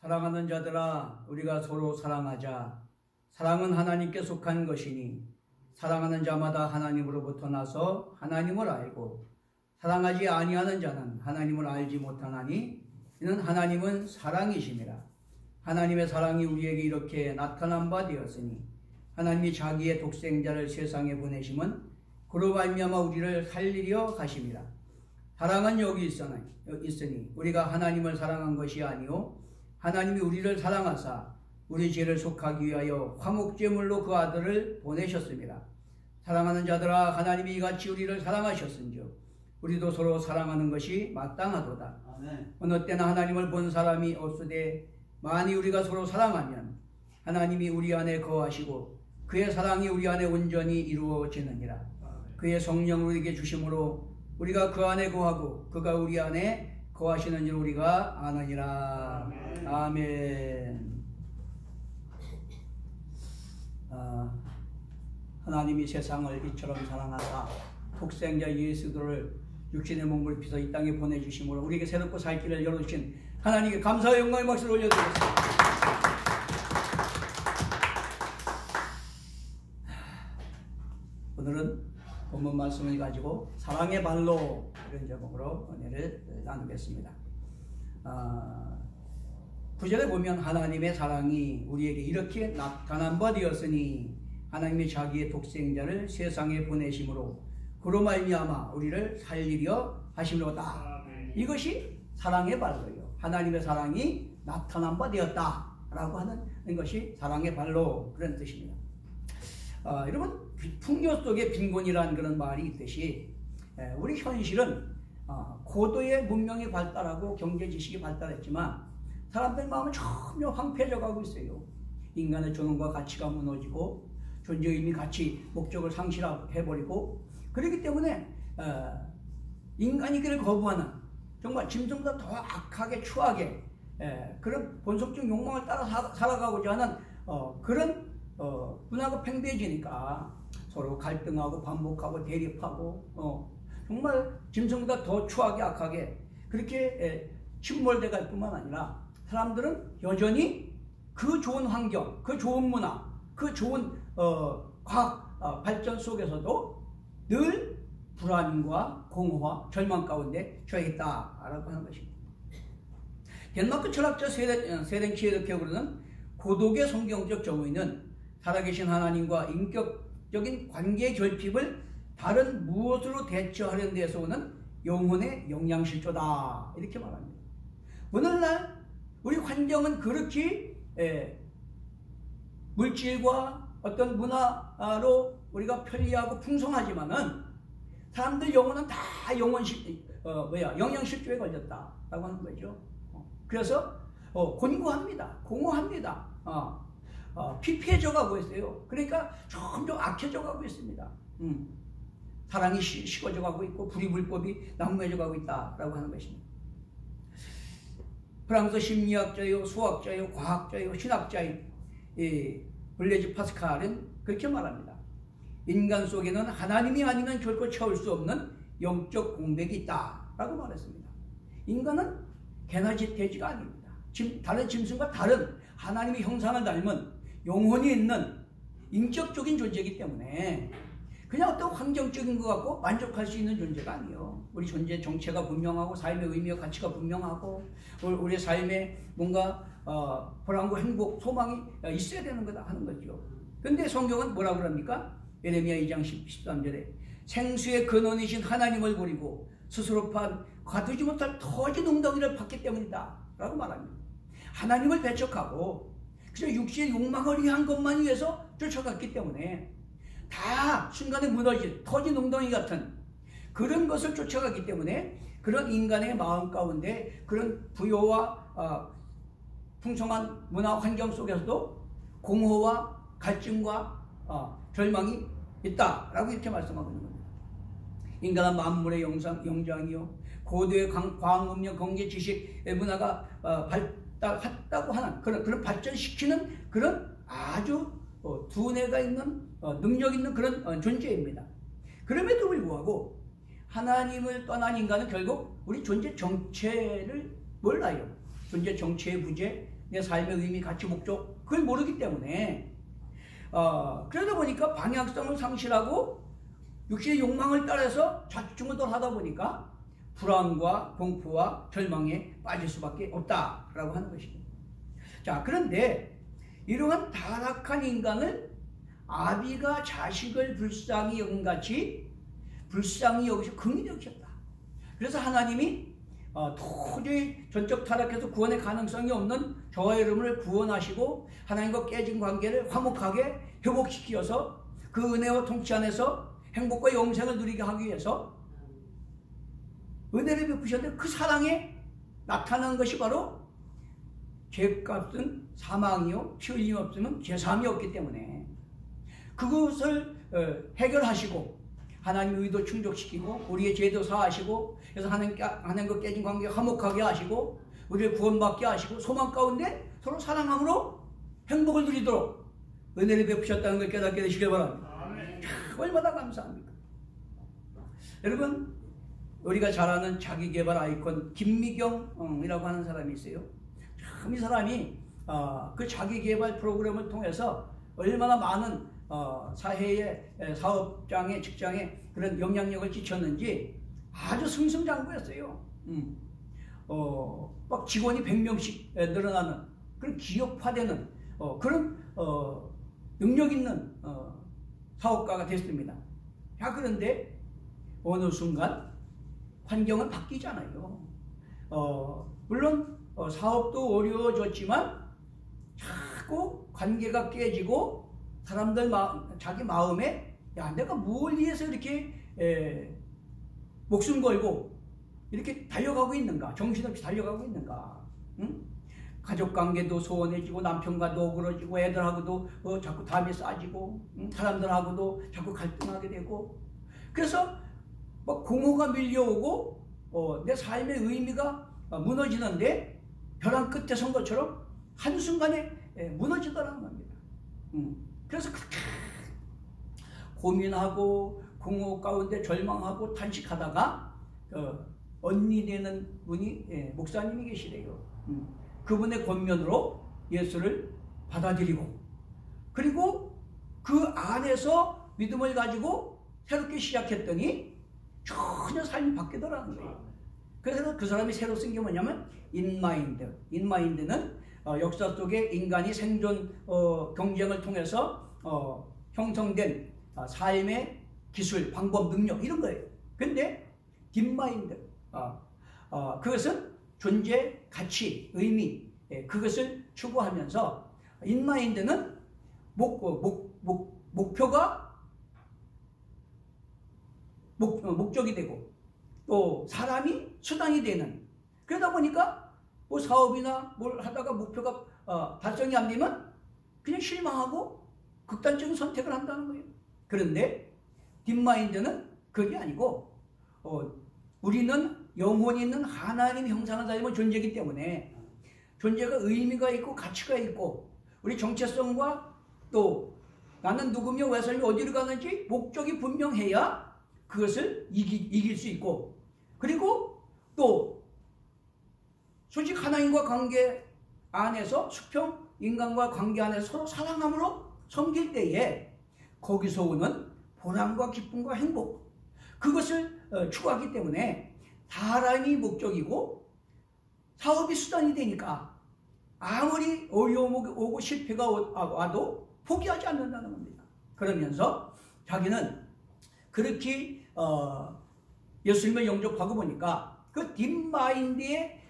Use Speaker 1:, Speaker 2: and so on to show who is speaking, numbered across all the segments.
Speaker 1: 사랑하는 자들아, 우리가 서로 사랑하자. 사랑은 하나님께 속한 것이니 사랑하는 자마다 하나님으로부터 나서 하나님을 알고 사랑하지 아니하는 자는 하나님을 알지 못하나니 이는 하나님은 사랑이심이라. 하나님의 사랑이 우리에게 이렇게 나타난 바 되었으니 하나님이 자기의 독생자를 세상에 보내심은 그로 말미암아 우리를 살리려 하심이라. 사랑은 여기 있으니 우리가 하나님을 사랑한 것이 아니요 하나님이 우리를 사랑하사 우리 죄를 속하기 위하여 화목제물로 그 아들을 보내셨습니다. 사랑하는 자들아, 하나님이 이같이 우리를 사랑하셨은즉 우리도 서로 사랑하는 것이 마땅하도다. 아멘. 어느 때나 하나님을 본 사람이 없으되 만일 우리가 서로 사랑하면 하나님이 우리 안에 거하시고 그의 사랑이 우리 안에 온전히 이루어지느니라. 그의 성령을 우리에게 주심으로 우리가 그 안에 거하고 그가 우리 안에 거하시는 줄 우리가 아느니라. 아멘. 아멘. 하나님이 세상을 이처럼 사랑하사 독생자 예수를 육신의 몸을 입혀서 이 땅에 보내주심으로 우리에게 새롭고 살 길을 열어주신 하나님께 감사와 영광의 박수를 올려드리겠습니다. 오늘은 본문 말씀을 가지고 사랑의 발로 이런 제목으로 은혜를 나누겠습니다. 9절에 보면 하나님의 사랑이 우리에게 이렇게 나타난 바 되었으니 하나님이 자기의 독생자를 세상에 보내심으로 그로 말미암아 우리를 살리려 하심이로다. 이것이 사랑의 발로요. 하나님의 사랑이 나타난 바 되었다라고 하는 것이 사랑의 발로 그런 뜻입니다. 여러분, 풍요 속에 빈곤이라는 그런 말이 있듯이 우리 현실은 고도의 문명이 발달하고 경제 지식이 발달했지만 사람들 마음은 전혀 황폐해져 가고 있어요. 인간의 존엄과 가치가 무너지고 존재의 의미, 가치, 목적을 상실해버리고 그렇기 때문에 인간이 그를 거부하는 정말 짐승보다 더 악하게 추하게 그런 본성적 욕망을 따라 살아가고자 하는 그런 문화가 팽배해지니까 서로 갈등하고 반복하고 대립하고 정말 짐승보다 더 추하게 악하게 그렇게 침몰돼 갈 뿐만 아니라 사람들은 여전히 그 좋은 환경, 그 좋은 문화, 그 좋은 과학 발전 속에서도 늘 불안과 공허와 절망 가운데 처해 있다라고 하는 것입니다. 덴마크 철학자 세렌키에 이렇게 부르는 고독의 성경적 정의는 살아계신 하나님과 인격적인 관계 결핍을 다른 무엇으로 대처하려는 데서 오는 영혼의 영양실조다 이렇게 말합니다. 오늘날 우리 환경은 그렇게 물질과 어떤 문화로 우리가 편리하고 풍성하지만은 사람들 영혼은 다 영양실조에 걸렸다라고 하는 거죠. 그래서 곤고합니다. 공허합니다. 피폐해져 가고 있어요. 그러니까 점점 악해져 가고 있습니다. 사랑이 식어져 가고 있고 불이불법이 난무해져 가고 있다라고 하는 것입니다. 프랑스 심리학자요, 수학자요, 과학자요, 신학자인 블레즈 파스칼은 그렇게 말합니다. 인간 속에는 하나님이 아니면 결코 채울 수 없는 영적 공백이 있다라고 말했습니다. 인간은 개나 돼지가 아닙니다. 다른 짐승과 다른 하나님의 형상을 닮은 영혼이 있는 인격적인 존재이기 때문에 그냥 어떤 환경적인 것 같고 만족할 수 있는 존재가 아니에요. 우리 존재 정체가 분명하고 삶의 의미와 가치가 분명하고 우리의 삶에 뭔가 보람과 행복, 소망이 있어야 되는 거다 하는 거죠. 그런데 성경은 뭐라고 그럽니까? 예레미야 2장 13절에 생수의 근원이신 하나님을 버리고 스스로 판 가두지 못할 터진 웅덩이를 팠기 때문이다 라고 말합니다. 하나님을 배척하고 그저 육신의 욕망을 위한 것만 위해서 쫓아갔기 때문에 다 순간에 무너질 터진 웅덩이 같은 그런 것을 쫓아가기 때문에 그런 인간의 마음 가운데 그런 부요와 풍성한 문화 환경 속에서도 공허와 갈증과 절망이 있다라고 이렇게 말씀하고 있는 겁니다. 인간은 만물의 영장이요 고도의 과학문명, 경제, 지식, 문화가 발달했다고 하는 그런 발전시키는 그런 아주 두뇌가 있는 능력 있는 그런 존재입니다. 그럼에도 불구하고 하나님을 떠난 인간은 결국 우리 존재 정체를 몰라요. 존재 정체의 부재, 내 삶의 의미, 가치, 목적 그걸 모르기 때문에 그러다 보니까 방향성을 상실하고 육신의 욕망을 따라서 좌충우돌 하다 보니까 불안과 공포와 절망에 빠질 수밖에 없다라고 하는 것입니다. 자, 그런데 이러한 타락한 인간을 아비가 자식을 불쌍히 여긴 같이 불쌍히 여기서 긍휼히 여기셨다. 그래서 하나님이 도저히 전적 타락해서 구원의 가능성이 없는 저와 여러분을 구원하시고 하나님과 깨진 관계를 화목하게 회복시켜서 그 은혜와 통치 안에서 행복과 영생을 누리게 하기 위해서 은혜를 베푸셨는데 그 사랑에 나타난 것이 바로 죄값은 사망이요 피 흘림 없으면 죄사함이 없기 때문에 그것을 해결하시고 하나님의 의도 충족시키고 우리의 죄도 사하시고 그래서 하나님과 깨진 관계 화목하게 하시고 우리를 구원받게 하시고 소망 가운데 서로 사랑함으로 행복을 누리도록 은혜를 베푸셨다는 걸 깨닫게 되시길 바랍니다. 얼마나 감사합니까? 여러분, 우리가 잘 아는 자기개발 아이콘 김미경이라고 하는 사람이 있어요. 참 이 사람이 그 자기개발 프로그램을 통해서 얼마나 많은 사회의 사업장에 직장에 그런 영향력을 끼쳤는지 아주 승승장구했어요. 막 직원이 100명씩 늘어나는 그런 기업화되는 그런 능력 있는 사업가가 됐습니다. 자, 그런데 어느 순간 환경은 바뀌잖아요. 물론 사업도 어려워졌지만 자꾸 관계가 깨지고 사람들 자기 마음에 야, 내가 뭘 위해서 이렇게 목숨 걸고 이렇게 달려가고 있는가, 정신없이 달려가고 있는가. 응? 가족관계도 소원해지고 남편과도 어그러지고 애들하고도 자꾸 담이 쌓아지고 사람들하고도 자꾸 갈등하게 되고 그래서 막 공허가 밀려오고 내 삶의 의미가 무너지는데 벼랑 끝에 선 것처럼 한순간에 무너지더라는 겁니다. 그래서 그렇게 고민하고 공허 가운데 절망하고 탄식하다가 언니 되는 분이 목사님이 계시래요. 그분의 권면으로 예수를 받아들이고 그리고 그 안에서 믿음을 가지고 새롭게 시작했더니 전혀 삶이 바뀌더라는 거예요. 그래서 그 사람이 새로 쓴 게 뭐냐면 인마인드. 인마인드는 역사 속에 인간이 생존 경쟁을 통해서 형성된 삶의 기술, 방법, 능력 이런 거예요. 근데 딥마인드 그것은 존재, 가치, 의미 그것을 추구하면서 인마인드는 목표가 목적이 되고 또 사람이 수단이 되는 그러다 보니까 뭐 사업이나 뭘 하다가 목표가 달성이 안 되면 그냥 실망하고 극단적인 선택을 한다는 거예요. 그런데 딥마인드는 그게 아니고 우리는 영혼이 있는 하나님 형상을 닮은 존재이기 때문에 존재가 의미가 있고 가치가 있고 우리 정체성과 또 나는 누구며 왜 삶이 어디로 가는지 목적이 분명해야 그것을 이길 수 있고 그리고 또 솔직히 하나님과 관계 안에서 수평 인간과 관계 안에서 서로 사랑함으로 섬길 때에 거기서 오는 보람과 기쁨과 행복 그것을 추구하기 때문에 사람이 목적이고 사업이 수단이 되니까 아무리 어려움이 오고 실패가 와도 포기하지 않는다는 겁니다. 그러면서 자기는 그렇게 예수님을 영접하고 보니까 그 딥마인드의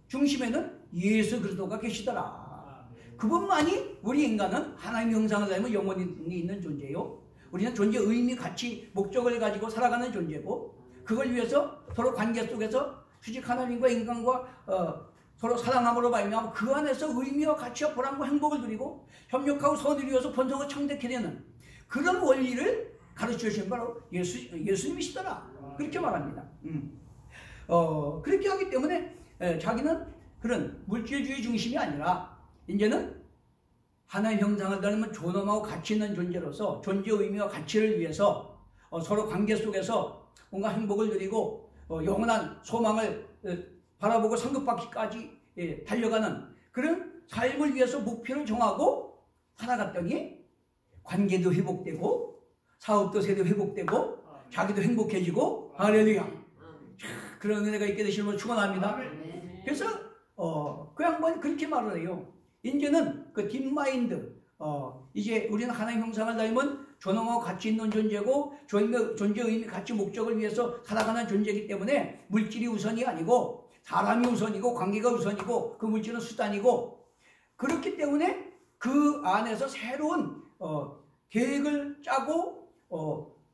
Speaker 1: 중심에는 예수 그리스도가 계시더라. 그분만이 우리 인간은 하나님의 형상을 닮은 영혼이 있는 존재요. 우리는 존재의 의미, 가치, 목적을 가지고 살아가는 존재고 그걸 위해서 서로 관계 속에서 수직 하나님과 인간과 서로 사랑함으로 말미암아 그 안에서 의미와 가치와 보람과 행복을 누리고 협력하고 선을 이루어서 본성을 창대케 되는 그런 원리를 가르쳐 주신 바로 예수님이시더라. 그렇게 말합니다. 그렇게 하기 때문에 자기는 그런 물질주의 중심이 아니라 이제는 하나의 형상을 닮은 존엄하고 가치 있는 존재로서 존재의 의미와 가치를 위해서 서로 관계 속에서 뭔가 행복을 누리고 영원한 소망을 바라보고 상급받기까지 달려가는 그런 삶을 위해서 목표를 정하고 살아갔더니 관계도 회복되고 사업도 새로 회복되고 자기도 행복해지고 할렐루야. 그런 은혜가 있게 되시는 걸 축원합니다. 그래서 그 양반이 그렇게 말을 해요. 이제는 그 딥마인드, 이제 우리는 하나님 형상을 닮은 존엄하고 가치 있는 존재고 존재 의미, 가치, 목적을 위해서 살아가는 존재이기 때문에 물질이 우선이 아니고 사람이 우선이고 관계가 우선이고 그 물질은 수단이고, 그렇기 때문에 그 안에서 새로운 계획을 짜고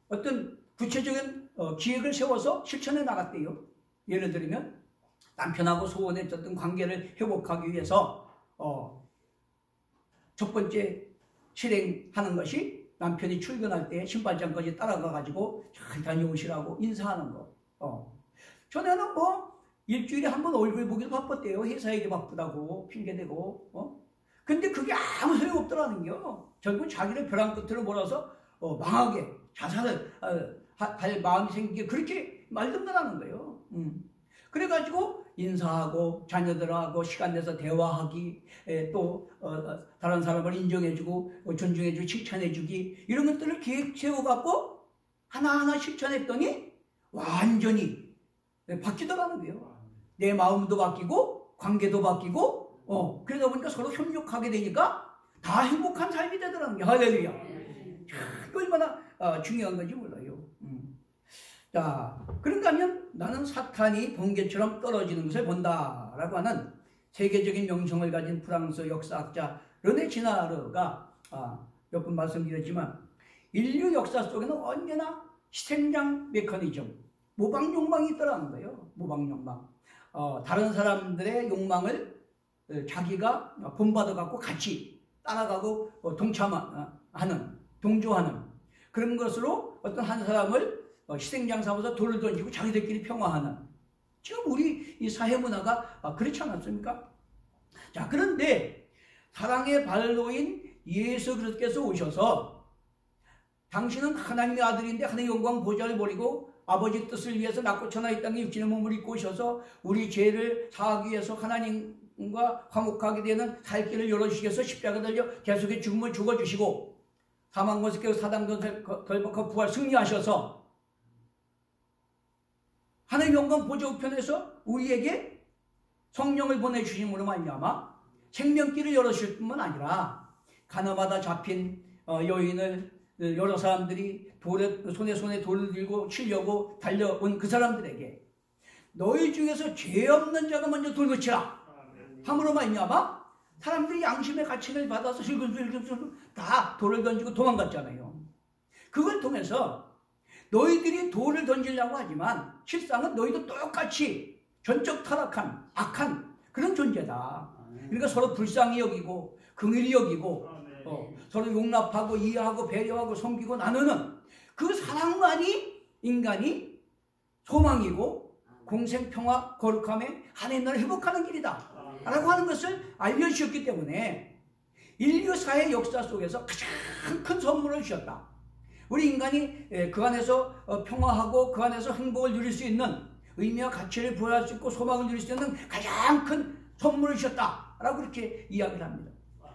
Speaker 1: 어떤 구체적인 기획을 세워서 실천해 나갔대요. 예를 들면 남편하고 소원의 어떤 관계를 회복하기 위해서 첫 번째 실행하는 것이 남편이 출근할 때 신발장까지 따라가 가지고 잘 다녀오시라고 인사하는 거. 전에는 뭐 일주일에 한 번 얼굴 보기도 바빴대요. 회사 일이 바쁘다고 핑계대고. 근데 그게 아무 소용 없더라는 겨. 결국 자기를 벼랑 끝으로 몰아서 망하게 자살을 할 마음이 생기게 그렇게 말든다는 거예요. 그래가지고 인사하고 자녀들하고 시간 내서 대화하기, 또 다른 사람을 인정해주고 존중해주고 칭찬해주기, 이런 것들을 계획 세워갖고 하나하나 실천했더니 완전히 바뀌더라는 거예요. 내 마음도 바뀌고 관계도 바뀌고 그러다 보니까 서로 협력하게 되니까 다 행복한 삶이 되더라는 거예요. 할렐루야. 이거 얼마나 중요한 건지 몰라요. 자, 그런가 하면 나는 사탄이 번개처럼 떨어지는 것을 본다라고 하는 세계적인 명성을 가진 프랑스 역사학자 르네 지나르가 몇 번 말씀드렸지만, 인류 역사 속에는 언제나 희생장 메커니즘, 모방 욕망이 있더라는 거예요. 모방 욕망. 다른 사람들의 욕망을 자기가 본받아 갖고 같이 따라가고 동참하는, 동조하는 그런 것으로 어떤 한 사람을 희생장 삼아서 돌을 던지고 자기들끼리 평화하는, 지금 우리 이 사회 문화가 그렇지 않았습니까? 자, 그런데 사랑의 발로인 예수 그리스도께서 오셔서 당신은 하나님의 아들인데 하나님의 영광 보좌를 버리고 아버지 뜻을 위해서 낮고 천하 이 땅에 육신의 몸을 입고 오셔서 우리 죄를 사하기 위해서 하나님과 화목하게 되는 살 길을 열어주시기 위해서 십자가 달려 계속의 죽음을 죽어주시고 사망과 깨고 사단과 결박하고 부활 승리하셔서 하나님 영광 보좌 우편에서 우리에게 성령을 보내주심으로 말미암아 생명길을 열어주실 뿐만 아니라 가나마다 잡힌 여인을 여러 사람들이 손에 돌을 들고 치려고 달려온 그 사람들에게 너희 중에서 죄 없는 자가 먼저 돌 그치라 함으로 말미암아 사람들이 양심의 가치를 받아서 슬금슬금 다 돌을 던지고 도망갔잖아요. 그걸 통해서 너희들이 돌을 던지려고 하지만 실상은 너희도 똑같이 전적 타락한 악한 그런 존재다. 그러니까 서로 불쌍히 여기고 긍휼히 여기고 서로 용납하고 이해하고 배려하고 섬기고 나누는 그 사랑만이 인간이 소망이고 공생평화 거룩함에 하나님 나라를 회복하는 길이다 라고 하는 것을 알려주셨기 때문에 인류사의 역사 속에서 가장 큰 선물을 주셨다. 우리 인간이 그 안에서 평화하고 그 안에서 행복을 누릴 수 있는, 의미와 가치를 부여할 수 있고 소망을 누릴 수 있는 가장 큰 선물을 주셨다라고 그렇게 이야기를 합니다.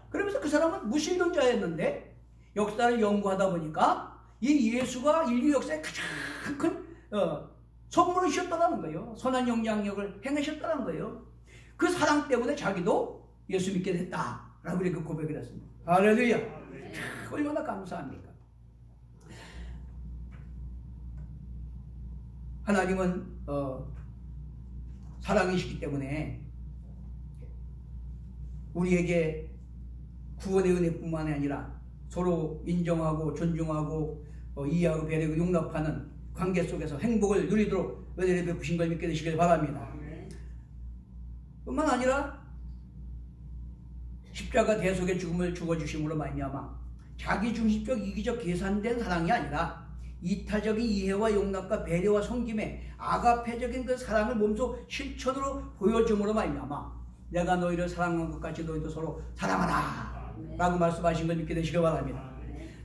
Speaker 1: 그러면서 그 사람은 무신론자였는데 역사를 연구하다 보니까 이 예수가 인류 역사에 가장 큰 선물을 주셨다는 거예요. 선한 영향력을 행하셨다는 거예요. 그 사랑 때문에 자기도 예수 믿게 됐다라고 이렇게 고백을 했습니다. 할렐루야. 얼마나 감사합니까? 하나님은 사랑이시기 때문에 우리에게 구원의 은혜뿐만 아니라 서로 인정하고 존중하고 이해하고 배려하고 용납하는 관계 속에서 행복을 누리도록 은혜를 베푸신 걸 믿게 되시길 바랍니다. 뿐만 아니라 십자가 대속의 죽음을 죽어주심으로 말미암아 자기중심적 이기적 계산된 사랑이 아니라 이타적인 이해와 용납과 배려와 섬김에 아가페적인 그 사랑을 몸소 실천으로 보여줌으로 말미암아 내가 너희를 사랑한 것 같이 너희도 서로 사랑하라 라고 말씀하신 걸 믿게 되시길 바랍니다.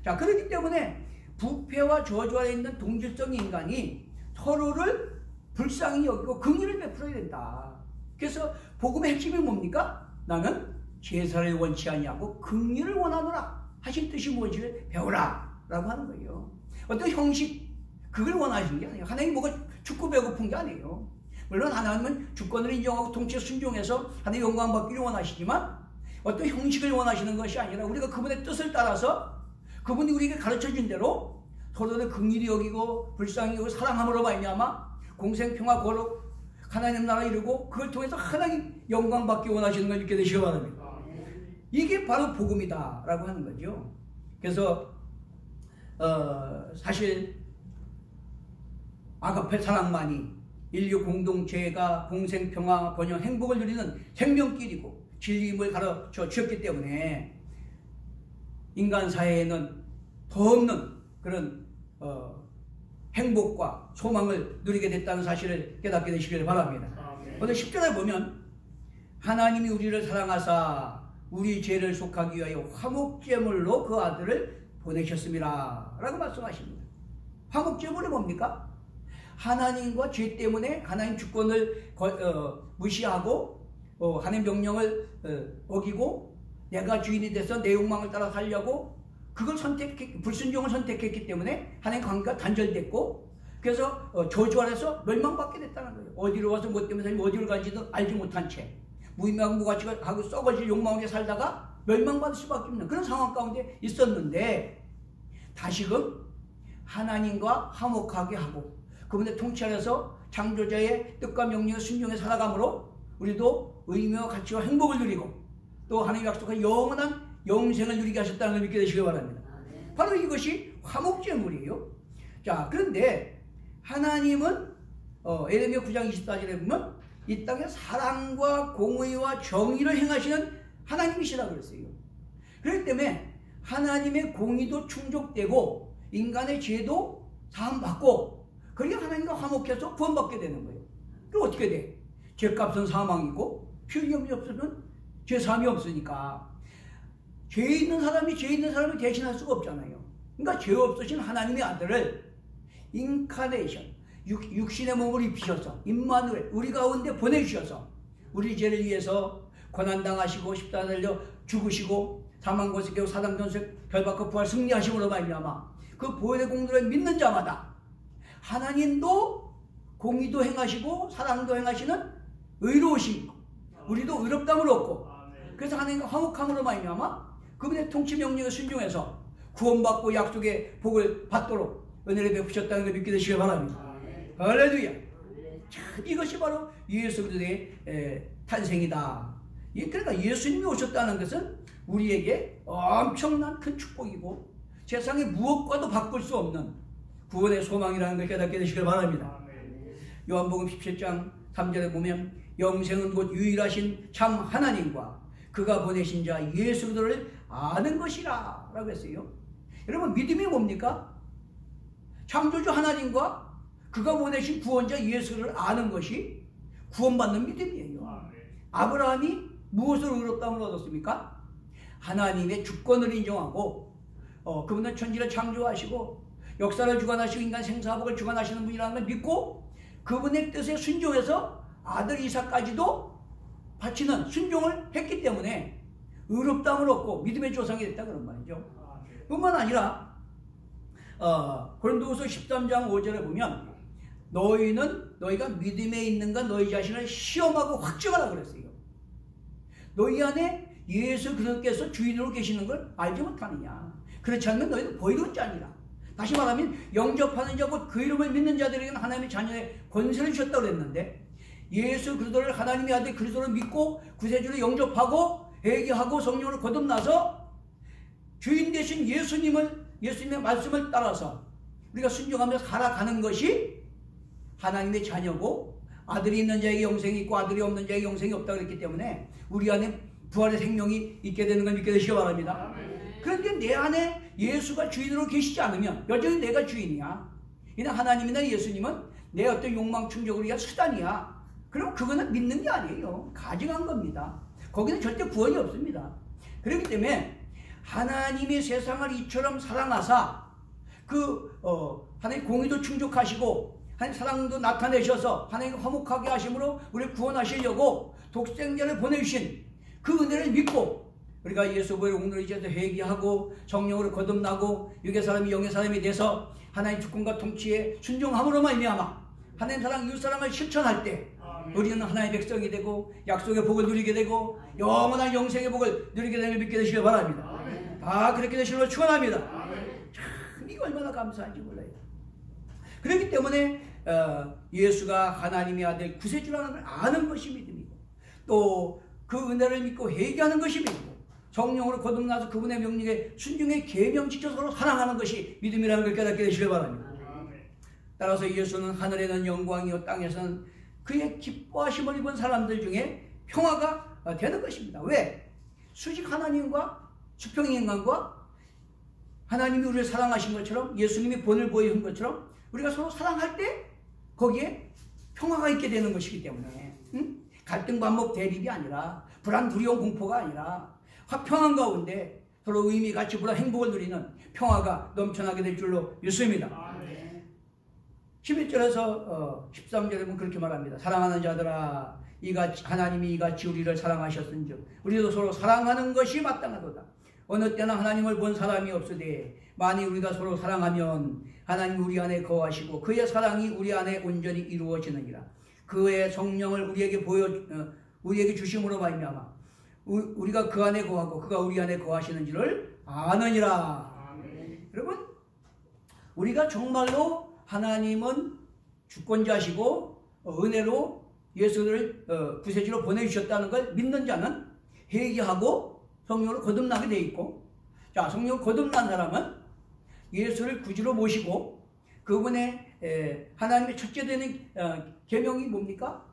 Speaker 1: 자, 그렇기 때문에 부패와 저주 아래 있는 동질성 인간이 서로를 불쌍히 여기고 긍휼을 베풀어야 된다. 그래서 복음의 핵심이 뭡니까? 나는 제사를 원치 아니하고 긍휼을 원하노라 하신 뜻이 무엇인지를 배우라 라고 하는 거예요. 어떤 형식 그걸 원하시는 게 아니에요. 하나님 뭐가 죽고 배고픈 게 아니에요. 물론 하나님은 주권을 인정하고 통치에 순종해서 하나님 영광 받기를 원하시지만 어떤 형식을 원하시는 것이 아니라 우리가 그분의 뜻을 따라서 그분이 우리에게 가르쳐준 대로 서로를 긍휼히 여기고 불쌍히 여기고 사랑함으로 말미암아 공생평화 거룩 하나님 나라 이루고 그걸 통해서 하나님 영광 받기 원하시는 걸 믿게 되시기 바랍니다. 이게 바로 복음이다 라고 하는 거죠. 그래서 사실 아가페 사랑만이 인류 공동체가 공생평화 번영 행복을 누리는 생명길이고 진리임을 가르쳐 주셨기 때문에 인간 사회에는 더 없는 그런 행복과 소망을 누리게 됐다는 사실을 깨닫게 되시길 바랍니다. 오늘 10절에 보면 하나님이 우리를 사랑하사 우리 죄를 속하기 위하여 화목제물로 그 아들을 보내셨습니다 라고 말씀하십니다. 화목제물이 뭡니까? 하나님과 죄 때문에 하나님 주권을 무시하고 하나님 명령을 어기고 내가 주인이 돼서 내 욕망을 따라 살려고 그걸 불순종을 선택했기 때문에 하나님 관계가 단절됐고 그래서 저주 아래서 멸망받게 됐다는 거예요. 어디로 와서 뭐 때문에 어디로 간지도 알지 못한 채 무의미하고 무가치하고 썩어질 욕망에 살다가 멸망받을 수밖에 없는 그런 상황 가운데 있었는데 다시금 하나님과 화목하게 하고 그분의 통치 아래서 창조자의 뜻과 명령에 순종해 살아가므로 우리도 의미와 가치와 행복을 누리고 또 하나님 약속한 영원한 영생을 누리게 하셨다는 걸 믿게 되시기 바랍니다. 바로 이것이 화목제물이에요. 자, 그런데 하나님은 에레미야 9장 24절에 보면 이 땅에 사랑과 공의와 정의를 행하시는 하나님이시라고 그랬어요. 그렇기 때문에 하나님의 공의도 충족되고 인간의 죄도 사함받고 그러니까 하나님과 화목해서 구원받게 되는 거예요. 그럼 어떻게 돼? 죄값은 사망이고 피흘림이 없으면 죄사함이 없으니까 죄 있는 사람이 죄 있는 사람을 대신할 수가 없잖아요. 그러니까 죄 없으신 하나님의 아들을 인카네이션 육신의 몸을 입히셔서 임마누엘 우리 가운데 보내주셔서 우리 죄를 위해서 고난당하시고 십자가 달려 죽으시고 사망권세 깨고 사단권세 결박과 부활 승리하심으로 말미암아 그 보혈의 공로를 믿는 자마다 하나님도 공의도 행하시고 사랑도 행하시는 의로우신 우리도 의롭다함을 얻고 그래서 하나님과 화목함으로 말미암아 그분의 통치 명령에 순종해서 구원받고 약속의 복을 받도록 은혜를 베푸셨다는 걸 믿게 되시길 바랍니다. 할렐루야. 이것이 바로 예수 그리스도의 탄생이다. 그러니까 예수님이 오셨다는 것은 우리에게 엄청난 큰 축복이고 세상의 무엇과도 바꿀 수 없는 구원의 소망이라는 걸 깨닫게 되시길 바랍니다. 요한복음 17장 3절에 보면 영생은 곧 유일하신 참 하나님과 그가 보내신 자 예수 그리스도를 아는 것이라 라고 했어요. 여러분 믿음이 뭡니까? 창조주 하나님과 그가 보내신 구원자 예수를 아는 것이 구원받는 믿음이에요. 아브라함이 무엇을 의롭다함을 얻었습니까? 하나님의 주권을 인정하고 그분은 천지를 창조하시고 역사를 주관하시고 인간 생사복을 주관하시는 분이라는 걸 믿고 그분의 뜻에 순종해서 아들 이삭까지도 바치는 순종을 했기 때문에 의롭다함을 얻고 믿음의 조상이 됐다 그런 말이죠. 뿐만 아니라 고린도후서 13장 5절에 보면 너희가 믿음에 있는가 너희 자신을 시험하고 확증하라 그랬어요. 너희 안에 예수 그리스도께서 주인으로 계시는 걸 알지 못하느냐. 그렇지 않으면 너희는 보이는 자니라. 다시 말하면 영접하는 자 곧 그 이름을 믿는 자들에게는 하나님의 자녀의 권세를 주셨다고 그랬는데 예수 그리스도를 하나님의 아들 그리스도를 믿고 구세주를 영접하고 회개하고 성령으로 거듭나서 주인 되신 예수님의 말씀을 따라서 우리가 순종하며 살아가는 것이 하나님의 자녀고 아들이 있는 자에게 영생이 있고 아들이 없는 자에게 영생이 없다고 그랬기 때문에 우리 안에 부활의 생명이 있게 되는 걸 믿게 되시기 바랍니다. 그런데 내 안에 예수가 주인으로 계시지 않으면 여전히 내가 주인이야. 이는 하나님이나 예수님은 내 어떤 욕망 충족을 위한 수단이야. 그럼 그거는 믿는 게 아니에요. 가증한 겁니다. 거기는 절대 구원이 없습니다. 그렇기 때문에 하나님이 세상을 이처럼 사랑하사 하나님 공의도 충족하시고 하나님 사랑도 나타내셔서 하나님과 화목하게 하심으로 우리를 구원하시려고 독생자를 보내주신 그 은혜를 믿고 우리가 예수 보혈 공로를 이제서 회개하고 성령으로 거듭나고 육의 사람이 영의 사람이 돼서 하나님 주권과 통치에 순종함으로 말미암아 하나님 사랑 이웃 사랑을 실천할 때 우리는 하나님의 백성이 되고 약속의 복을 누리게 되고 영원한 영생의 복을 누리게 되는 걸 믿게 되시길 바랍니다. 다 그렇게 되시는 걸 축원합니다. 참 이거 얼마나 감사한지 몰라요. 그렇기 때문에 예수가 하나님의 아들 구세주라는 걸 아는 것이 믿음이고 또 그 은혜를 믿고 회개하는 것이 믿음이고 성령으로 거듭나서 그분의 명령에 순종에 계명 지켜 서로 사랑하는 것이 믿음이라는 걸 깨닫게 되시길 바랍니다. 따라서 예수는 하늘에는 영광이요 땅에서는 그의 기뻐하심을 입은 사람들 중에 평화가 되는 것입니다. 왜? 수직 하나님과 수평 인간과 하나님이 우리를 사랑하신 것처럼 예수님이 본을 보여준 것처럼 우리가 서로 사랑할 때 거기에 평화가 있게 되는 것이기 때문에 갈등 반목 대립이 아니라 불안 두려움 공포가 아니라 화평한 가운데 서로 의미 같이 불안 행복을 누리는 평화가 넘쳐나게 될 줄로 믿습니다. 11절에서 13절에 보면 그렇게 말합니다. 사랑하는 자들아 하나님이 이같이 우리를 사랑하셨은즉 우리도 서로 사랑하는 것이 마땅하도다. 어느 때나 하나님을 본 사람이 없으되 만일 우리가 서로 사랑하면 하나님 우리 안에 거하시고 그의 사랑이 우리 안에 온전히 이루어지느니라. 그의 성령을 우리에게 주심으로 말미암아 우리가 그 안에 거하고 그가 우리 안에 거하시는지를 아느니라. 여러분 우리가 정말로 하나님은 주권자시고 은혜로 예수를 구세주로 보내주셨다는 걸 믿는 자는 회개하고 성령으로 거듭나게 돼 있고, 자 성령 거듭난 사람은 예수를 구주로 모시고 그분의 하나님의 첫째 되는 계명이 뭡니까?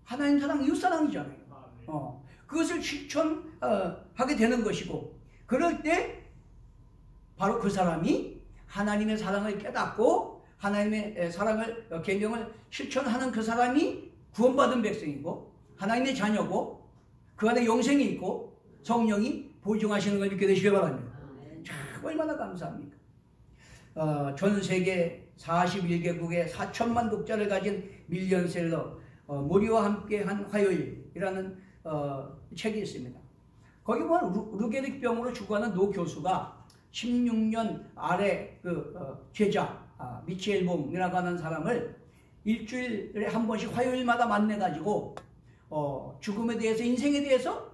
Speaker 1: 하나님 사랑 이웃 사랑이잖아요. 그것을 실천하게 되는 것이고 그럴 때 바로 그 사람이 하나님의 사랑을 깨닫고 하나님의 사랑을 계명을 실천하는 그 사람이 구원받은 백성이고 하나님의 자녀고 그 안에 영생이 있고 성령이 보증하시는 걸 믿게 되시길 바랍니다. 참 얼마나 감사합니까? 전 세계 41개국의 4천만 독자를 가진 밀리언셀러 모리와 함께한 화요일이라는 책이 있습니다. 거기 보면 루게릭병으로 죽어가는 노 교수가 16년 아래 제자 미첼 봄이라고 하는 사람을 일주일에 한 번씩 화요일마다 만나가지고 죽음에 대해서 인생에 대해서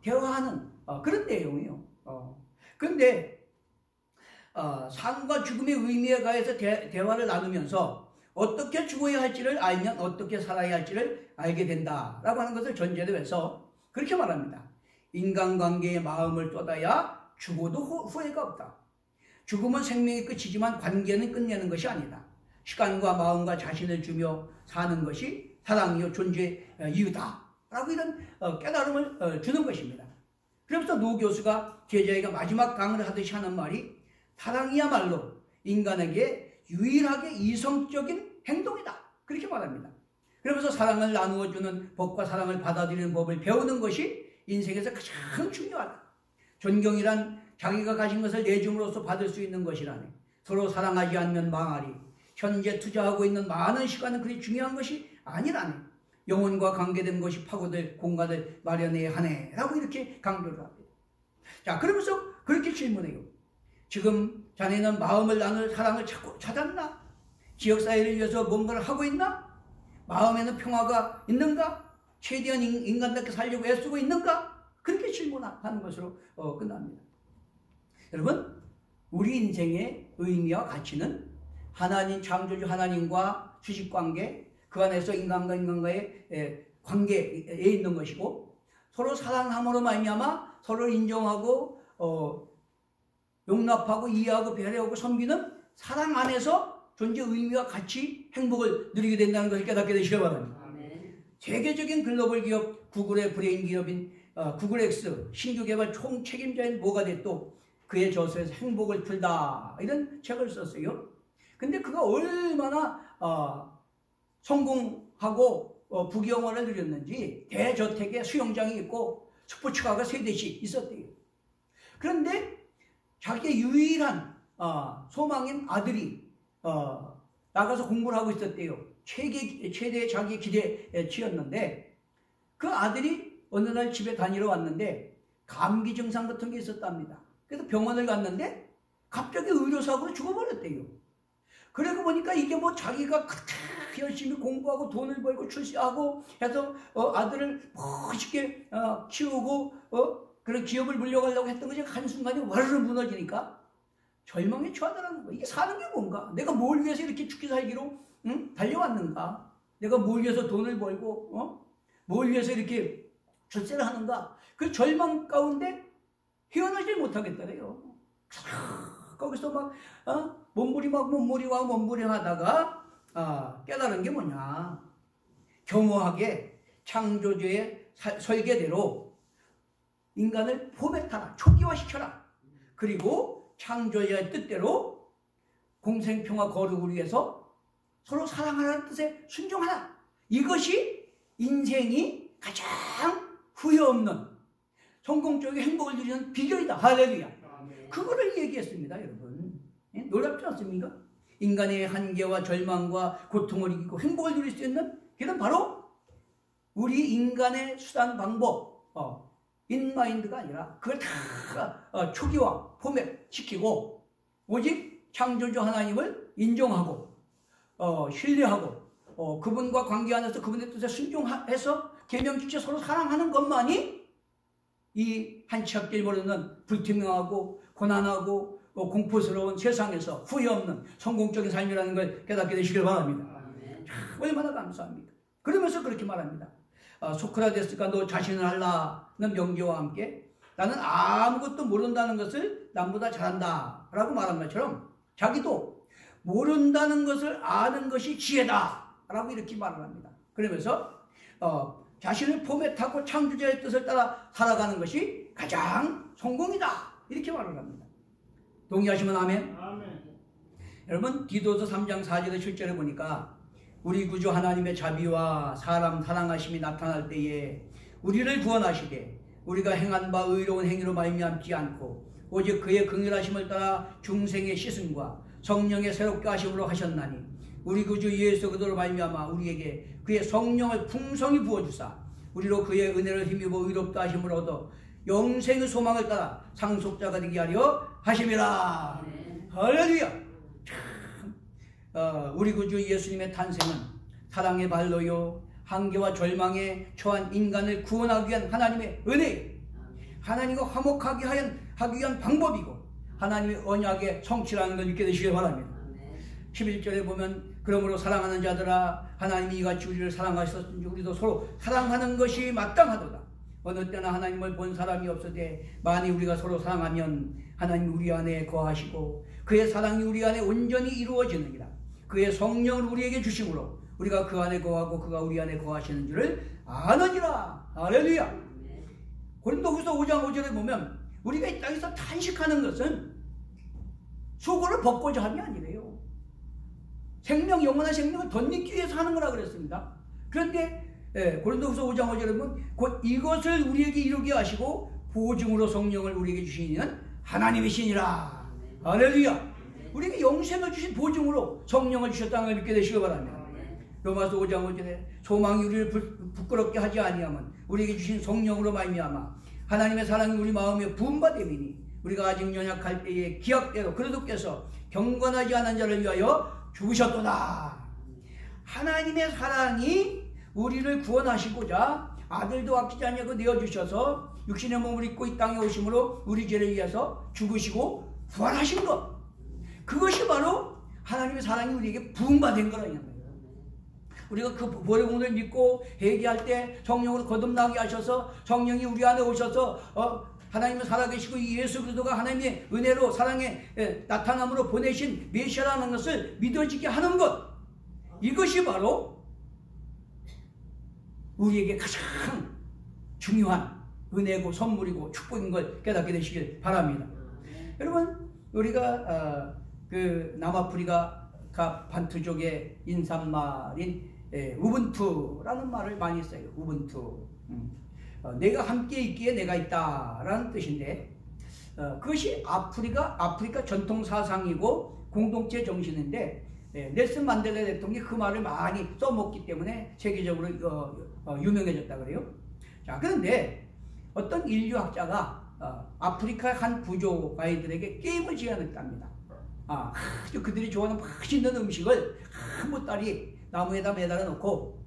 Speaker 1: 대화하는 그런 내용이에요. 그런데 삶과 죽음의 의미에 가해서 대화를 나누면서 어떻게 죽어야 할지를 알면 어떻게 살아야 할지를 알게 된다라고 하는 것을 전제로 해서 그렇게 말합니다. 인간관계의 마음을 쏟아야 죽어도 후회가 없다. 죽음은 생명의 끝이지만 관계는 끝내는 것이 아니다. 시간과 마음과 자신을 주며 사는 것이 사랑이요 존재의 이유다. 라고 이런 깨달음을 주는 것입니다. 그러면서 노 교수가 제자에게 마지막 강의를 하듯이 하는 말이 사랑이야말로 인간에게 유일하게 이성적인 행동이다. 그렇게 말합니다. 그러면서 사랑을 나누어주는 법과 사랑을 받아들이는 법을 배우는 것이 인생에서 가장 중요하다. 존경이란 자기가 가진 것을 내줌으로써 받을 수 있는 것이라네. 서로 사랑하지 않으면 망하리. 현재 투자하고 있는 많은 시간은 그리 중요한 것이 아니라네. 영혼과 관계된 것이 파고들 공간을 마련해야 하네. 라고 이렇게 강조를 합니다. 자, 그러면서 그렇게 질문해요. 지금 자네는 마음을 나눌 사랑을 찾았나? 지역사회를 위해서 뭔가를 하고 있나? 마음에는 평화가 있는가? 최대한 인간답게 살려고 애쓰고 있는가? 그렇게 질문하는 것으로 끝납니다. 여러분, 우리 인생의 의미와 가치는 하나님, 창조주 하나님과 수직관계, 그 안에서 인간과 인간과의 관계에 있는 것이고 서로 사랑함으로 말미암아 서로를 인정하고 용납하고 이해하고 배려하고 섬기는 사랑 안에서 존재 의미와 가치, 행복을 누리게 된다는 것을 깨닫게 되시길 바랍니다. 세계적인 글로벌 기업 구글의 브레인 기업인 구글X 신규 개발 총책임자인 뭐가 됐도 그의 저서에서 행복을 풀다 이런 책을 썼어요. 근데 그가 얼마나 성공하고 부귀영화를 누렸는지 대저택에 수영장이 있고 스포츠카가 3대씩 있었대요. 그런데 자기의 유일한 소망인 아들이 나가서 공부를 하고 있었대요. 최대의 자기 기대치였는데 그 아들이 어느 날 집에 다니러 왔는데 감기 증상 같은 게 있었답니다. 그래서 병원을 갔는데 갑자기 의료사고로 죽어버렸대요. 그러고 보니까 이게 뭐 자기가 그렇게 열심히 공부하고 돈을 벌고 출세하고 해서 아들을 멋있게 키우고 그런 기업을 물려가려고 했던 것이 한순간에 와르르 무너지니까 절망에 처하더라는 거예요. 이게 사는 게 뭔가? 내가 뭘 위해서 이렇게 죽기 살기로 달려왔는가? 내가 뭘 위해서 돈을 벌고 뭘 위해서 이렇게 출세를 하는가? 그 절망 가운데 헤어나질 못하겠더래요. 거기서 막 몸부림 하다가 깨달은 게 뭐냐? 겸허하게 창조주의 설계대로 인간을 포맷하라, 초기화시켜라. 그리고 창조주의 뜻대로 공생평화 거룩을 위해서 서로 사랑하라는 뜻에 순종하라. 이것이 인생이 가장 후회 없는 성공적인 행복을 누리는 비결이다. 할렐루야. 그거를 얘기했습니다, 여러분. 예? 놀랍지 않습니까? 인간의 한계와 절망과 고통을 이기고 행복을 누릴 수 있는 길은 바로 우리 인간의 수단 방법, 인마인드가 아니라 그걸 다 초기화, 포맷시키고 오직 창조주 하나님을 인정하고 신뢰하고 그분과 관계 안에서 그분의 뜻에 순종해서 계명지켜 서로 사랑하는 것만이 이 한치 앞길 모르는 불투명하고 고난하고 공포스러운 세상에서 후회 없는 성공적인 삶이라는 걸 깨닫게 되시길 바랍니다. 얼마나 감사합니까? 그러면서 그렇게 말합니다. 소크라테스가 너 자신을 알라는 명제와 함께 나는 아무것도 모른다는 것을 남보다 잘한다 라고 말한 것처럼 자기도 모른다는 것을 아는 것이 지혜다 라고 이렇게 말을 합니다. 그러면서 자신을 포맷하고 창조자의 뜻을 따라 살아가는 것이 가장 성공이다 이렇게 말을 합니다. 동의하시면 아멘? 아멘. 여러분 디도서 3장 4절의 실제를 보니까 우리 구주 하나님의 자비와 사람 사랑하심이 나타날 때에 우리를 구원하시되 우리가 행한 바 의로운 행위로 말미암지 않고 오직 그의 긍휼하심을 따라 중생의 씻음과 성령의 새롭게 하심으로 하셨나니 우리 구주 예수 그리스도로 말미암아 우리에게 그의 성령을 풍성히 부어주사 우리로 그의 은혜를 힘입어 의롭다 하심을 얻어 영생의 소망을 따라 상속자가 되게 하려 하심이라. 할렐루야. 우리 구주 예수님의 탄생은 사랑의 발로요 한계와 절망에 처한 인간을 구원하기 위한 하나님의 은혜예요. 하나님과 화목하게 하기 위한 방법이고 하나님의 언약의 성취라는 걸 믿게 되시길 바랍니다. 11절에 보면 그러므로 사랑하는 자들아 하나님이 이같이 우리를 사랑하셨은지 우리도 서로 사랑하는 것이 마땅하도다. 어느 때나 하나님을 본 사람이 없으되 만일 우리가 서로 사랑하면 하나님 우리 안에 거하시고 그의 사랑이 우리 안에 온전히 이루어지느니라. 그의 성령을 우리에게 주심으로 우리가 그 안에 거하고 그가 우리 안에 거하시는 줄을 아느니라. 할렐루야. 고린도후서 5장 5절에 보면 우리가 이 땅에서 탄식하는 것은 수고를 벗고자 함이 아니래요. 생명, 영원한 생명을 덧입기 위해서 하는 거라 그랬습니다. 그런데 고린도후서 5장 5절에 보면 곧 이것을 우리에게 이루게 하시고 보증으로 성령을 우리에게 주시는 하나님이시니라. 할렐루야. 우리에게 영생을 주신 보증으로 성령을 주셨다는 걸 믿게 되시기 바랍니다. 로마서 5장 5절에 소망이 우리를 부끄럽게 하지 아니하면 우리에게 주신 성령으로 말미암아 하나님의 사랑이 우리 마음에 부음받음이니 우리가 아직 연약할 때에 기약대로 그리스도께서 경건하지 않은 자를 위하여 죽으셨도다. 하나님의 사랑이 우리를 구원하시고자 아들도 아끼지 아니하고 내어주셔서 육신의 몸을 입고 이 땅에 오심으로 우리 죄를 위해서 죽으시고 부활하신 것, 그것이 바로 하나님의 사랑이 우리에게 부응받은 거라는 거예요. 우리가 그 보혈공을 믿고 회개할 때 성령으로 거듭나게 하셔서 성령이 우리 안에 오셔서 하나님은 살아계시고 이 예수 그리스도가 하나님의 은혜로 사랑의 나타남으로 보내신 메시아라는 것을 믿어지게 하는 것, 이것이 바로 우리에게 가장 중요한 은혜고 선물이고 축복인 걸 깨닫게 되시길 바랍니다. 여러분 우리가 그 남아프리카 반투족의 인사말인 우분투라는 말을 많이 써요. 우분투. 내가 함께 있기에 내가 있다라는 뜻인데 그것이 아프리카 전통 사상이고 공동체 정신인데 넬슨 만델라 대통령이 그 말을 많이 써먹기 때문에 세계적으로 유명해졌다 그래요. 자, 그런데 어떤 인류학자가 아프리카 한 부족 아이들에게 게임을 제안했답니다. 아주 그들이 좋아하는 맛있는 음식을 한 보따리 나무에다 매달아 놓고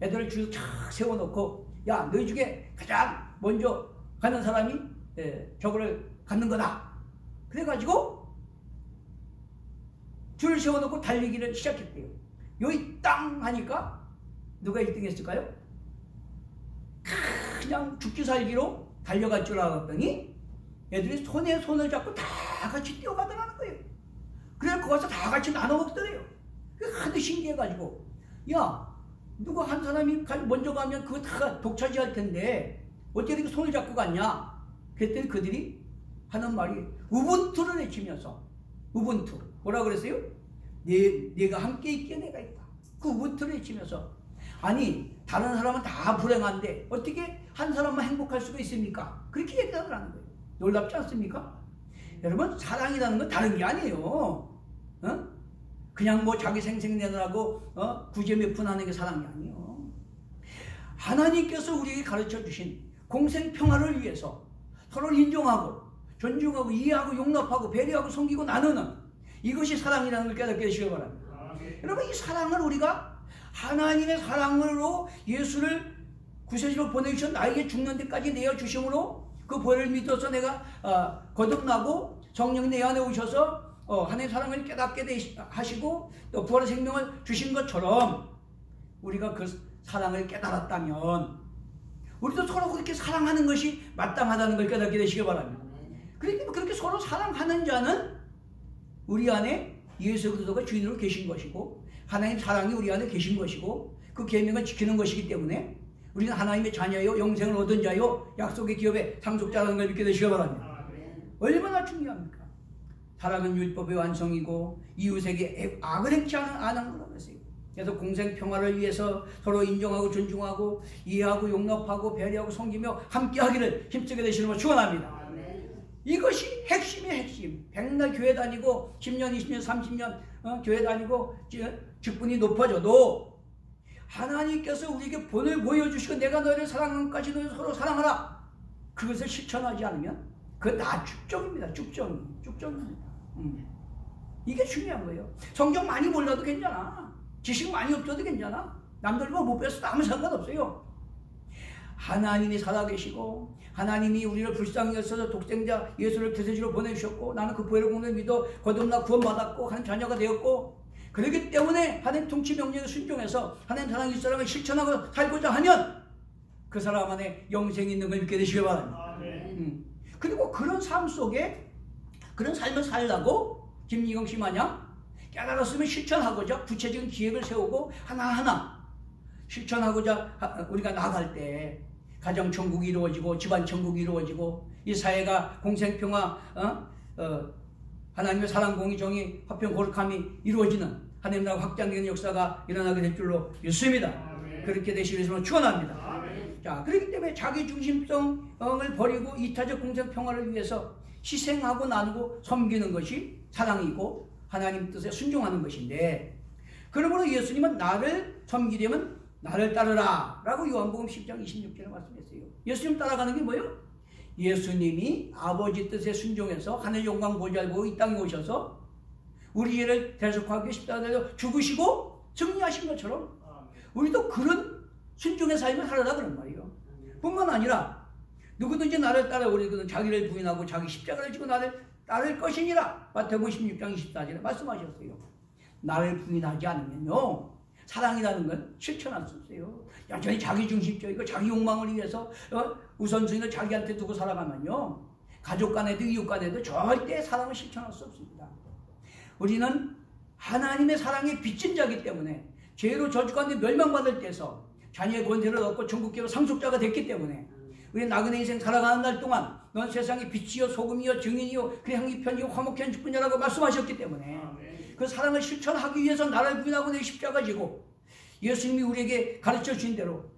Speaker 1: 애들을 줄을 쫙 세워놓고, 야, 너희 중에 가장 먼저 가는 사람이 저거를 갖는 거다. 그래가지고 줄을 세워놓고 달리기를 시작했대요. 여기 땅 하니까 누가 1등 했을까요? 그냥 죽기 살기로 달려갈 줄 알았더니 애들이 손에 손을 잡고 다 같이 뛰어가더라는 거예요. 그래서 거기서 다 같이 나눠 먹더래요. 하도 신기해가지고, 야, 누가 한 사람이 먼저 가면 그거 다 독차지할 텐데 어떻게 이렇게 손을 잡고 갔냐? 그랬더니 그들이 하는 말이 우분투를 외치면서, 우분투 뭐라 그랬어요? 내가 함께 있기에 내가 있다. 그 우분투를 외치면서, 아니 다른 사람은 다 불행한데 어떻게 한 사람만 행복할 수가 있습니까? 그렇게 얘기하더라는 거예요. 놀랍지 않습니까? 여러분, 사랑이라는 건 다른 게 아니에요. 그냥 뭐 자기 생생 내느라고 구제 몇 푼 하는 게 사랑이 아니에요. 하나님께서 우리에게 가르쳐 주신 공생 평화를 위해서 서로를 인정하고 존중하고 이해하고 용납하고 배려하고 섬기고 나누는, 이것이 사랑이라는 걸 깨닫게 되시기 바랍니다. 여러분, 이 사랑을 우리가 하나님의 사랑으로 예수를 구세주로 보내주셔 나에게 죽는 데까지 내어주심으로 그 보혈을 믿어서 내가 거듭나고 성령이 내 안에 오셔서 하나님의 사랑을 깨닫게 하시고 또 부활의 생명을 주신 것처럼 우리가 그 사랑을 깨달았다면 우리도 서로 그렇게 사랑하는 것이 마땅하다는 걸 깨닫게 되시기 바랍니다. 그러니까 그렇게 서로 사랑하는 자는 우리 안에 예수 그리스도가 주인으로 계신 것이고 하나님 사랑이 우리 안에 계신 것이고 그 계명을 지키는 것이기 때문에 우리는 하나님의 자녀요 영생을 얻은 자요 약속의 기업의 상속자라는 걸 믿게 되시기 바랍니다. 얼마나 중요합니까? 사랑은 율법의 완성이고 이웃에게 악을 행치 않은 것이에요. 그래서 공생 평화를 위해서 서로 인정하고 존중하고 이해하고 용납하고 배려하고 섬기며 함께하기를 힘쓰게 되시는 걸 축원합니다. 이것이 핵심의 핵심. 백날 교회 다니고 10년, 20년, 30년 교회 다니고 직분이 높아져도 하나님께서 우리에게 본을 보여주시고 내가 너희를 사랑하는 것까지 너희 서로 사랑하라. 그것을 실천하지 않으면 그건 다 쭉정입니다. 쭉정입니다. 이게 중요한 거예요. 성경 많이 몰라도 괜찮아. 지식 많이 없어도 괜찮아. 남들보다 못 배워서 아무 상관없어요. 하나님이 살아계시고 하나님이 우리를 불쌍히 여겨서 독생자 예수를 구세주로 보내주셨고 나는 그 보혈의 공로를 믿어 거듭나 구원받았고 하나님 자녀가 되었고 그렇기 때문에 하나님 통치 명령에 순종해서 하나님 사랑 이사랑을 실천하고 살고자 하면 그 사람 안에 영생이 있는 걸 믿게 되시기 바랍니다. 그리고 그런 삶 속에 그런 삶을 살라고 김미경 씨 마냥 깨달았으면 실천하고자 구체적인 기획을 세우고 하나하나 실천하고자 우리가 나아갈 때 가정천국이 이루어지고 집안천국이 이루어지고 이 사회가 공생평화 하나님의 사랑 공의 정의 화평 거룩함이 이루어지는 하나님 나라 확장되는 역사가 일어나게 될 줄로 믿습니다. 그렇게 되시기 위해서 축원합니다. 자, 그렇기 때문에 자기중심성을 버리고 이타적 공생평화를 위해서 희생하고 나누고 섬기는 것이 사랑이고 하나님 뜻에 순종하는 것인데 그러므로 예수님은 나를 섬기려면 나를 따르라 라고 요한복음 10장 26절에 말씀했어요. 예수님 따라가는 게 뭐예요? 예수님이 아버지 뜻에 순종해서 하늘 영광 보좌를 보고 이 땅에 오셔서 우리 죄를 대속하기 십자가에서 죽으시고 승리하신 것처럼 우리도 그런 순종의 삶을 살아라 그런 말이에요. 뿐만 아니라 누구든지 나를 따라 오리거든 자기를 부인하고 자기 십자가를 지고 나를 따를 것이니라 마태복음 16장 24절에 말씀하셨어요. 나를 부인하지 않으면요 사랑이라는 건 실천할 수 없어요. 여전히 자기중심적이고 자기 욕망을 위해서 우선순위를 자기한테 두고 살아가면요 가족 간에도 이웃 간에도 절대 사랑을 실천할 수 없습니다. 우리는 하나님의 사랑에 빚진 자이기 때문에 죄로 저주 가운데 멸망받을 때에서 자녀의 권세를 얻고 천국계로 상속자가 됐기 때문에 우리 나그네 인생 살아가는 날 동안 넌 세상의 빛이요 소금이요 증인이요 그 향기편이요 화목한 직분자라고 말씀하셨기 때문에 그 사랑을 실천하기 위해서 나를 부인하고 내 십자가 지고 예수님이 우리에게 가르쳐 주신 대로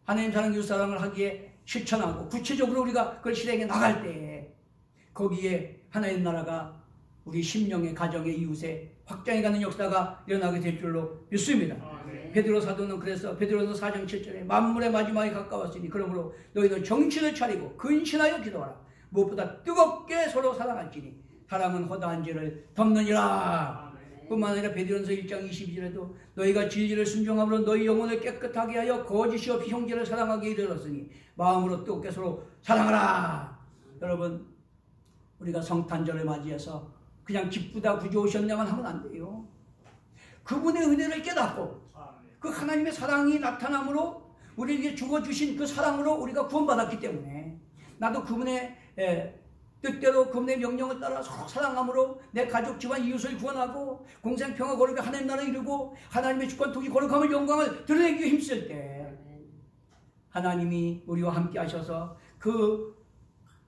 Speaker 1: 하나님 사랑 이웃 사랑을 하기에 실천하고 구체적으로 우리가 그걸 실행해 나갈 때 거기에 하나님 나라가 우리 심령의 가정의 이웃에 확장해가는 역사가 일어나게 될 줄로 믿습니다. 베드로 사도는 그래서 베드로서 4장 7절에 만물의 마지막이 가까웠으니 그러므로 너희는 정신을 차리고 근신하여 기도하라. 무엇보다 뜨겁게 서로 사랑할지니 사랑은 허다한 죄를 덮느니라. 뿐만 아니라 베드로서 1장 22절에도 너희가 진리를 순종함으로 너희 영혼을 깨끗하게 하여 거짓이 없이 형제를 사랑하게 이르렀으니 마음으로 뜨겁게 서로 사랑하라. 여러분, 우리가 성탄절을 맞이해서 그냥 기쁘다 구주오셨냐만 하면 안 돼요. 그분의 은혜를 깨닫고 그 하나님의 사랑이 나타남으로 우리에게 주어주신 그 사랑으로 우리가 구원받았기 때문에 나도 그분의 뜻대로 그분의 명령을 따라 서로 사랑함으로 내 가족 집안 이웃을 구원하고 공생평화 거룩에 하나님 나라를 이루고 하나님의 주권 통치 거룩함을 영광을 드러내기 위해 힘쓸 때 하나님이 우리와 함께 하셔서 그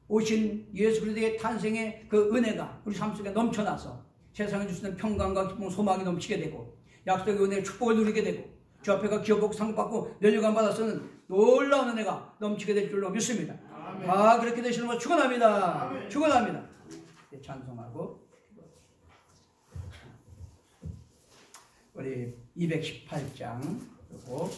Speaker 1: 오신 예수 그리스도의 탄생의 그 은혜가 우리 삶 속에 넘쳐나서 세상에 주시는 평강과 기쁨 소망이 넘치게 되고 약속의 은혜의 축복을 누리게 되고 주 앞에가 기업복 상받고 면류관 받아서는 놀라운 은혜가 넘치게 될 줄로 믿습니다. 아, 그렇게 되시는 걸 축원합니다. 축원합니다. 네, 찬송하고 우리 218장 그리고